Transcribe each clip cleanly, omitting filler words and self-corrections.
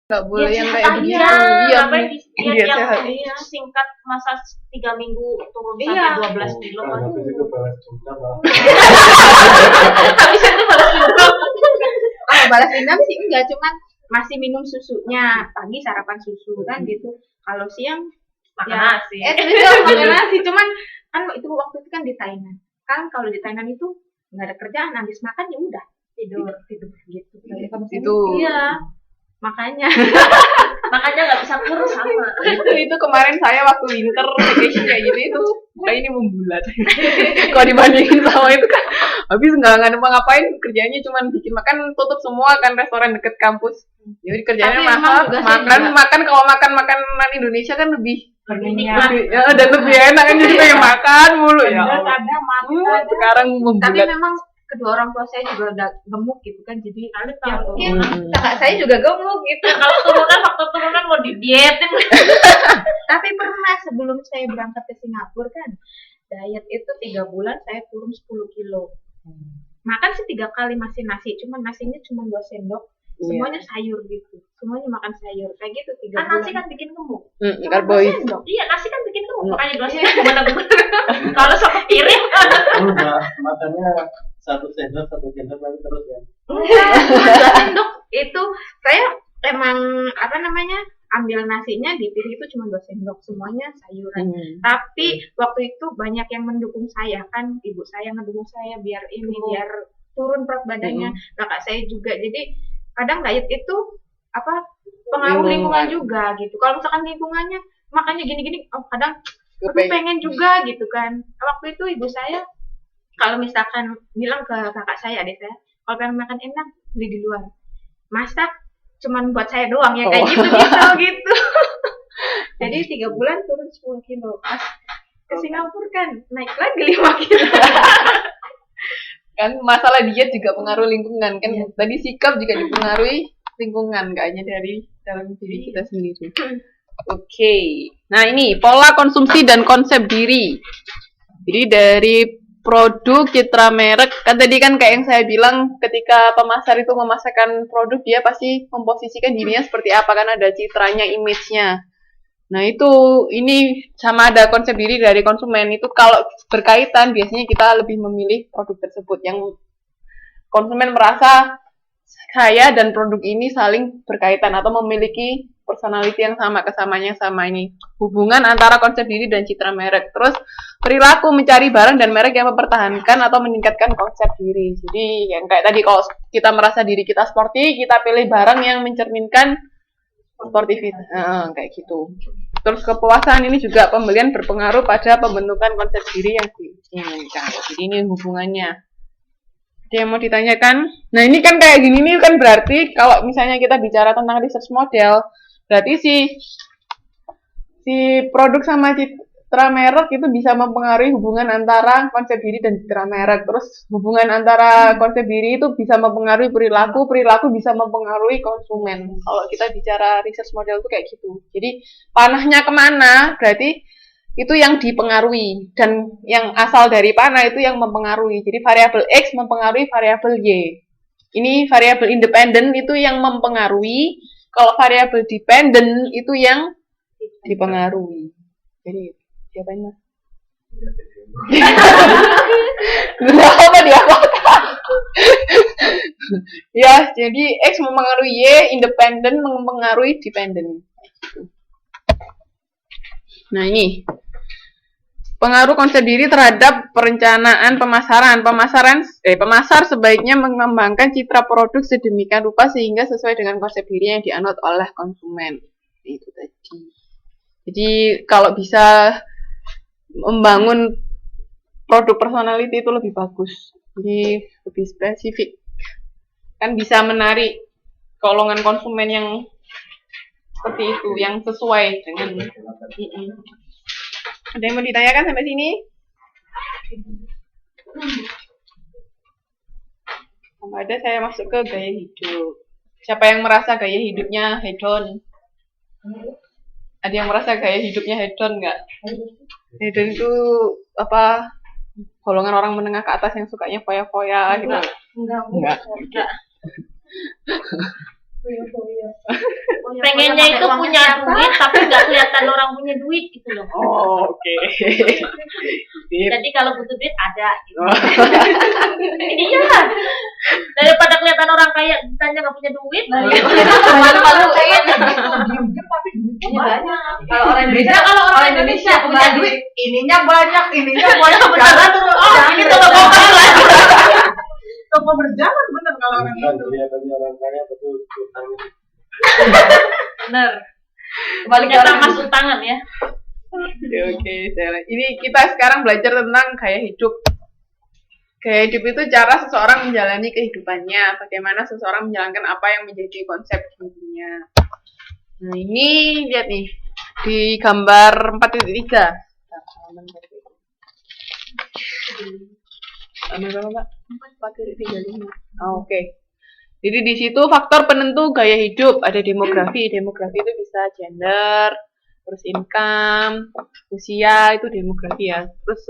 Nggak boleh Ya, yang sehat kayak aja. begitu. Iya, Ngapain dia diet yang sehat. singkat masa 3 minggu turun Iya. sampai 12 kilo kan. Habis itu balas dendam. Habis itu balas dendam. Kalau balas dendam sih enggak, cuman masih minum susunya. Pagi sarapan susu kan gitu. Kalau siang Makan ya, nasi. makan nasi. Cuman kan itu waktu itu kan di Thailand. Kan kalau di Thailand itu nggak ada kerjaan, habis makan ya udah tidur gitu. Itu. Iya. Makanya Makanya nggak bisa kurus sama. itu kemarin saya waktu winter vacation kayak gitu itu kayak ini membulat. Kalau dibandingin sama itu kan habis nggak ngapain kerjanya cuma bikin makan, tutup semua kan restoran deket kampus. Jadi kerjanya Tapi emang mahal, tugasnya makan kalau makanan Indonesia kan lebih Berminyak. dan lebih enak kan, jadi pengen makan mulu ya. ada Allah. makan. Sekarang Tapi membulat. memang kedua orang tua saya juga udah gemuk gitu kan, jadi Kali ya tahu. mungkin kakak saya juga gemuk gitu. Kalau turunan faktor turunan mau didietin. Tapi pernah sebelum saya berangkat ke Singapura kan, diet itu 3 bulan saya turun 10 kilo. Makan sih 3 kali masih nasi, cuman nasinya cuma 2 sendok. Semuanya sayur gitu, semuanya makan sayur kayak gitu 3 Kan bulan. nasi kan bikin gemuk. Cuma 2 Karbohidrat. sendok. Iya, nasi kan bikin gemuk. Makanya dosisnya gimana. Kalau satu piring Udah makannya satu sendok lagi terus ya. Enggak, 2 sendok itu saya emang apa namanya ambil nasinya di piring itu cuma 2 sendok, semuanya sayuran. Tapi waktu itu banyak yang mendukung saya kan, ibu saya ngedukung saya biar ini biar turun berat badannya, kakak saya juga. Jadi kadang diet itu apa pengaruh lingkungan juga gitu. Kalau misalkan lingkungannya makanya gini-gini, oh kadang aku pengen juga gitu kan. Waktu itu ibu saya kalau misalkan bilang ke kakak saya, adik saya, kalau pengen makan enak beli di luar. Masak cuman buat saya doang ya kayak gitu. Jadi 3 bulan turun 10 kilo. Pas ke Singapura kan naik lagi 5 kilo. Kan masalah diet juga pengaruh lingkungan kan. Tadi sikap juga dipengaruhi lingkungan, gak hanya dari dalam diri kita sendiri. Oke. Nah, ini pola konsumsi dan konsep diri. Jadi dari produk, citra merek, kan tadi kan kayak yang saya bilang, ketika pemasar itu memasarkan produk, dia pasti memposisikan dirinya seperti apa, kan ada citranya, image-nya. Nah itu, ini sama ada konsep diri dari konsumen. Itu kalau berkaitan, biasanya kita lebih memilih produk tersebut yang konsumen merasa saya dan produk ini saling berkaitan atau memiliki personality yang sama, kesamanya sama ini. Hubungan antara konsep diri dan citra merek. Terus perilaku mencari barang dan merek yang mempertahankan atau meningkatkan konsep diri. Jadi yang kayak tadi, kalau kita merasa diri kita sporty, kita pilih barang yang mencerminkan sportivitas, kayak gitu. Terus kepuasan ini juga pembelian berpengaruh pada pembentukan konsep diri yang diinginkan. Jadi ini hubungannya. Ada yang mau ditanyakan? Nah ini kan kayak gini nih kan berarti kalau misalnya kita bicara tentang research model, berarti si produk sama citra merek itu bisa mempengaruhi hubungan antara konsep diri dan citra merek. Terus hubungan antara konsep diri itu bisa mempengaruhi perilaku, perilaku bisa mempengaruhi konsumen. Kalau kita bicara research model itu kayak gitu. Jadi panahnya kemana, berarti itu yang dipengaruhi, dan yang asal dari panah itu yang mempengaruhi. Jadi variabel X mempengaruhi variabel Y. Ini variabel independen itu yang mempengaruhi, kalau variabel dependen itu yang dipengaruhi. Jadi siapa ini mas? Apa dia? Ya, jadi X mempengaruhi Y, independen mempengaruhi dependen. Nah ini pengaruh konsep diri terhadap perencanaan pemasaran. Pemasar sebaiknya mengembangkan citra produk sedemikian rupa sehingga sesuai dengan konsep diri yang dianut oleh konsumen. Itu tadi. Jadi kalau bisa membangun produk personality itu lebih bagus. Jadi lebih spesifik. Kan bisa menarik golongan konsumen yang seperti itu, yang sesuai dengan Ada yang mau ditanyakan sampai sini? Kalau ada, saya masuk ke gaya hidup. Siapa yang merasa gaya hidupnya hedon? Ada yang merasa gaya hidupnya hedon nggak? Hedon itu apa? Golongan orang menengah ke atas yang sukanya foya-foya gitu? Enggak. Foya-foya pengennya itu punya duit tapi nggak kelihatan orang punya duit gitu loh. Oh, oke. Jadi kalau butuh duit ada gitu. Iya, daripada kelihatan orang kaya ditanya nggak punya duit. Malu-malu pengen Diem-diem tapi duitnya banyak. kalau orang Beda kalau orang Indonesia punya duit, ininya banyak jalan terus. Ini kalau mau kalah. Toko berjalan bener kalau orang Kan itu. kelihatannya orang kaya betul utangnya. Bener. Kembali ke ramas utangan ya. Oke. Ini kita sekarang belajar tentang gaya hidup. Gaya hidup itu cara seseorang menjalani kehidupannya, bagaimana seseorang menjalankan apa yang menjadi konsep hidupnya. Nah, ini lihat nih di gambar 4.3. Berapa, Mbak? 4.35. Oke. Jadi di situ faktor penentu gaya hidup ada demografi. Demografi itu bisa gender, terus income, usia itu demografi ya. Terus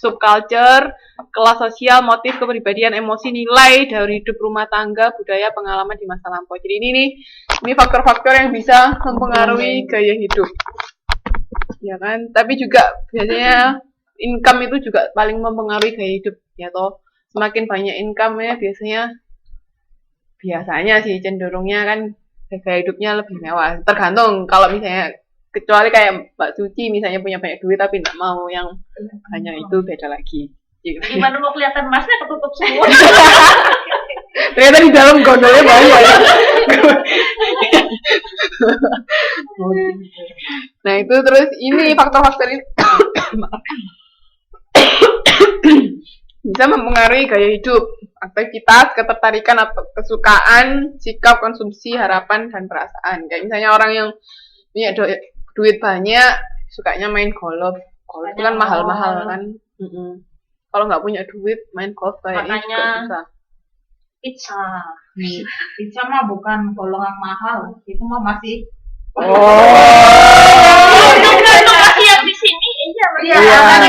subculture, kelas sosial, motif kepribadian, emosi, nilai dari hidup rumah tangga, budaya, pengalaman di masa lampau. Jadi ini faktor-faktor yang bisa mempengaruhi gaya hidup. Ya kan? Tapi juga biasanya income itu juga paling mempengaruhi gaya hidup ya toh. Semakin banyak income-nya biasanya sih cenderungnya kan gaya hidupnya lebih mewah. Tergantung kalau misalnya kecuali kayak Mbak Suci misalnya punya banyak duit tapi nggak mau yang banyak itu beda lagi. Gimana mau kelihatan emasnya ketutup semua. Ternyata di dalam gondolnya banyak ya. Nah itu terus ini faktor-faktor ini bisa mempengaruhi gaya hidup, aktivitas, ketertarikan atau kesukaan, sikap, konsumsi, harapan, dan perasaan. Kayak misalnya orang yang punya duit banyak, sukanya main golf. Golf itu kan mahal-mahal kan. Kalau nggak punya duit, main golf kayaknya juga susah. Pizza. Pizza mah bukan golongan mahal, itu mah masih. Lokasi yang di sini, Iya, kalau di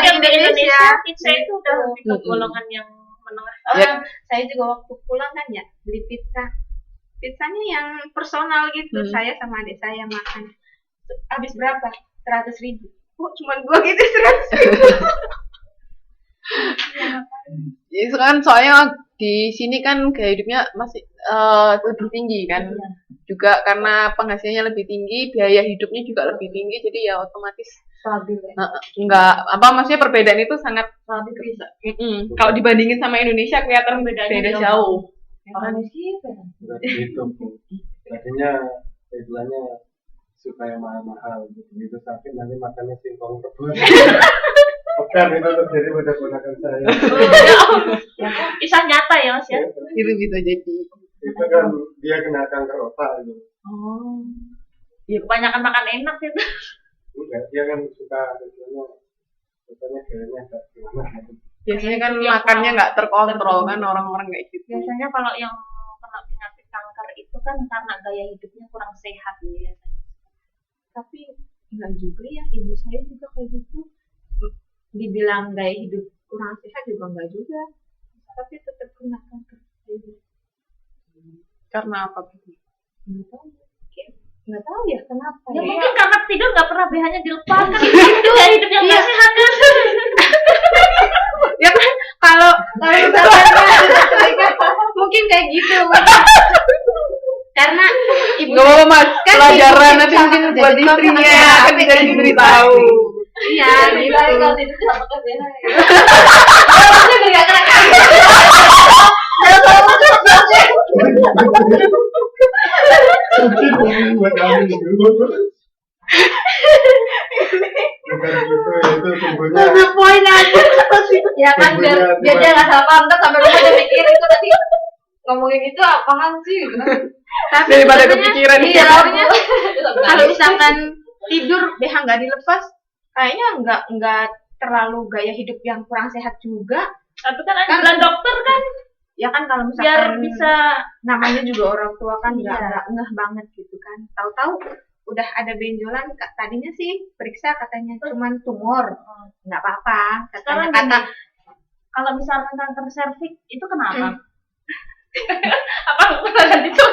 yang di Indonesia. Indonesia, pizza itu udah lebih ke golongan yang menengah. Saya juga waktu pulang kan ya beli pizzanya yang personal gitu. Saya sama adik saya makan. Habis berapa? 100.000. Oh, cuman gua gitu 100.000. Itu kan soalnya di sini kan gaya hidupnya masih lebih tinggi kan. Juga karena penghasilannya lebih tinggi, biaya hidupnya juga lebih tinggi, jadi ya otomatis Stabil. maksudnya perbedaan itu sangat bisa. Kalau dibandingin sama Indonesia kelihatan beda jauh. Berarti itu tadinya istilahnya suka yang mahal-mahal gitu sakit nanti makannya singkong rebus. Bukan itu terjadi pada ponakan saya. Kisah nyata ya Mas ya. Itu bisa jadi. Itu kan dia kena kanker otak gitu. Ya kebanyakan makan enak itu. Enggak, dia kan suka istilahnya gayanya agak gimana gitu. Biasanya kan makannya nggak terkontrol kan orang-orang kayak gitu. Biasanya kalau yang kena penyakit kanker itu kan karena gaya hidupnya kurang sehat ya. Tapi enggak juga ya, ibu saya juga kayak gitu. Dibilang gaya hidup kurang sehat juga enggak juga. Tapi tetap kena kanker. Karena apa? Nggak tahu ya kenapa Ya mungkin karena tidur nggak pernah BH-nya dilepas kan. Itu gaya hidup yang nggak sehat kan. Ya kan kalau misalnya mungkin kayak gitu. Karena ibu Nggak apa-apa Mas, kan pelajaran ibu nanti bisa mungkin jadi buat istrinya konten kan bisa diberitahu. iya gitu. Kalau itu sama ke BH. Mungkin buat kami dulu. Bukan itu tumbuhnya. Poin aja ya kan biar dia nggak salah paham kan sampai rumah dia mikir itu tadi ngomongin itu apaan sih tapi Daripada sebenarnya, kepikiran iya soalnya kalau misalkan tidur BH nggak dilepas kayaknya nggak terlalu gaya hidup yang kurang sehat juga. Tapi kan anjuran dokter kan Ya kan kalau biar misalkan bisa namanya juga orang tua kan Iya. nggak ngeh banget gitu kan. Tahu-tahu udah ada benjolan, tadinya sih periksa katanya cuman tumor, nggak apa-apa. sekarang Katanya gini, kalau misalkan kanker serviks itu kenapa? Apa bukan itu?